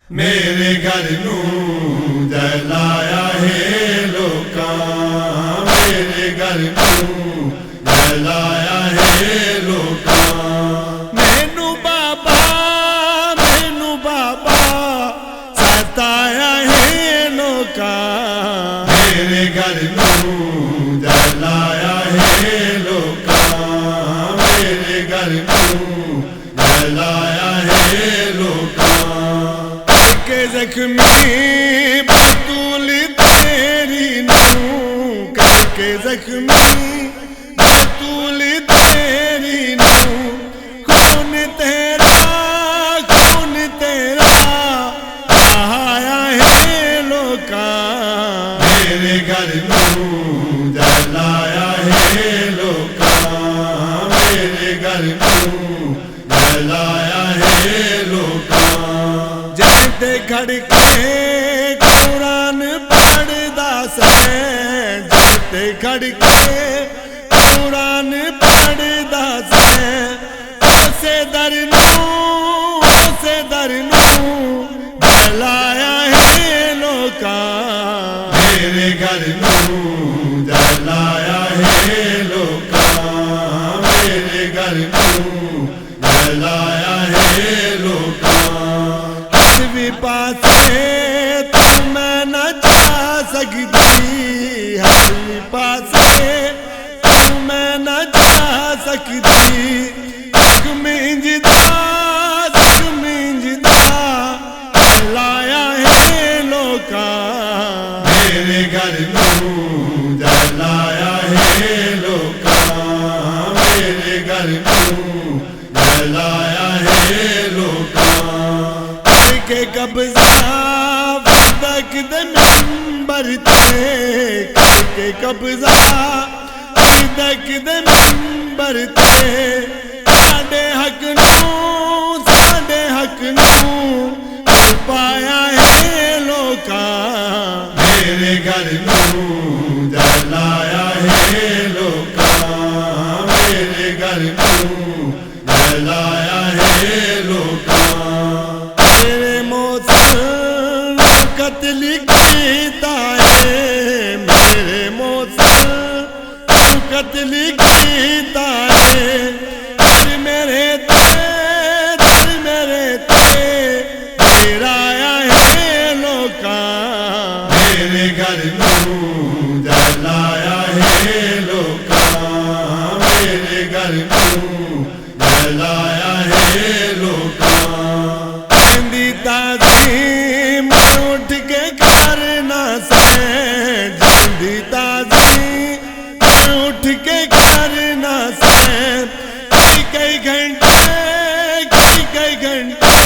میرے گھر نوں جلایا ہے لوکاں، میرے گھر نوں جلایا ہے لوکاں، مینوں بابا ستایا ہے لوکاں، میرے گھر نوں جلایا ہے لوکاں، میرے گھر نوں جلایا ہے لوکاں، کہ زخمی بطول تیری نوں، کر کے زخمی بطول تیری نوں، خون تیرا بہایا ہے لوکاں، میرے گھر نوں جلایا ہے لوکاں، میرے گھر نوں جلایا ہے لوکاں، جیتے کھڑ کے قرآن پڑھدا سیں، جیتے کھڑ کے قرآن پڑھدا سیں، اسے در نوں جلایا ہے لوکاں، میرے گھر نوں جلایا ہے لوکاں، میرے گھر نوں جلایا ہے لوکاں، ہر پاسے تو میں نہ جا سکتی، ہر پاسے تو میں نہ جا سکتی، لایا ہے لوکاں، میرے گھر نوں جلایا ہے لوکاں، میرے گھر نوں جلایا ہے لوکاں، کے قبضہ صدق دے منبر تے، کے قبضہ صدق دے منبر تے، ساڈے حق نوں پایا ہے لوکاں، میرے گھر نوں جلایا ہے لوکاں، میرے گھر نوں جلایا ہے لوکاں، میرے موسم قتل کیتا ہے، میرے موسم قتل کیتا ہے، میرے گھر نوں جلایا ہے لوکاں، میرے گھر نوں جلایا ہے لوکاں، جندی تعظیم اٹھ کے کرنا سیں، جندی تعظیم اٹھ کے کرنا سیں، کئی گھنٹے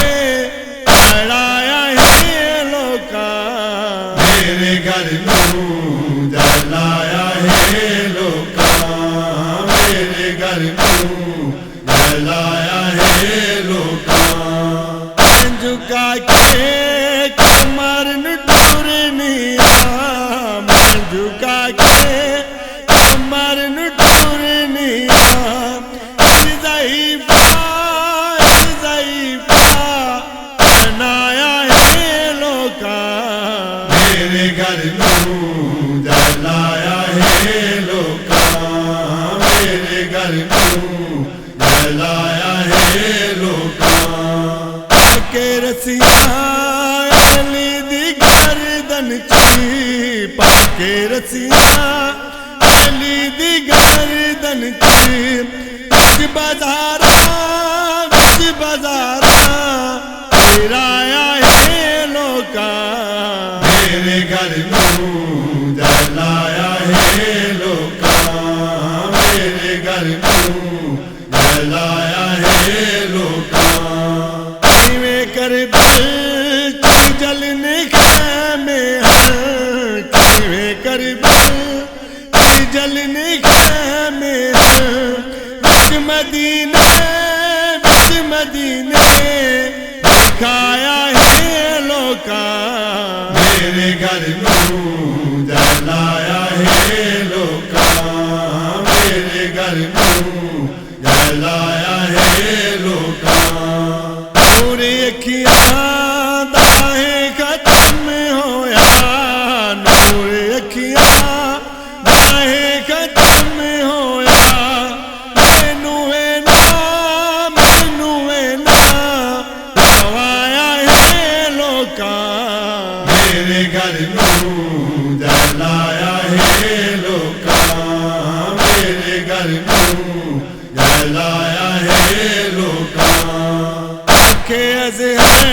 پڑھایا ہے لوکاں، میرے گھر نوں جلایا ہے لوکاں، میرے گھر نوں جلایا ہے لوکاں، جھکا کے کمر نوں ٹرنی آ، میں جھکا کے کمر نوں ٹرنی آ، بنایا ہے لوکاں، میرے گھر نوں جلایا ہے لوکاں، میرے گھر نوں جلایا ہے لوکاں، کے رسیاں علی دی گردن چی، پاکے رسیاں علی دی گردن چی، بازاراں پھرایا ہے لوکاں، میرے گھر نوں جلایا ہے لوکاں، میرے گھر نوں جلایا ہے لوکاں، کیویں کربل کی جلنے خیمے ہیں، کیویں کربل کی جلنے خیمے ہیں، مدینے دکھایا ہے لوکاں، میرے گھر نوں جلایا ہے لوکاں، میرے گھر نوں جلایا ہے لوکاں، پوری اکھیاں دا میرے گھر نوں جلایا ہے لوکاں میرے گھر نوں جلایا ہے لوکاں آکھے ازہر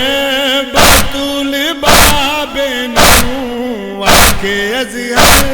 بطول بابے نوں آکھے ازہر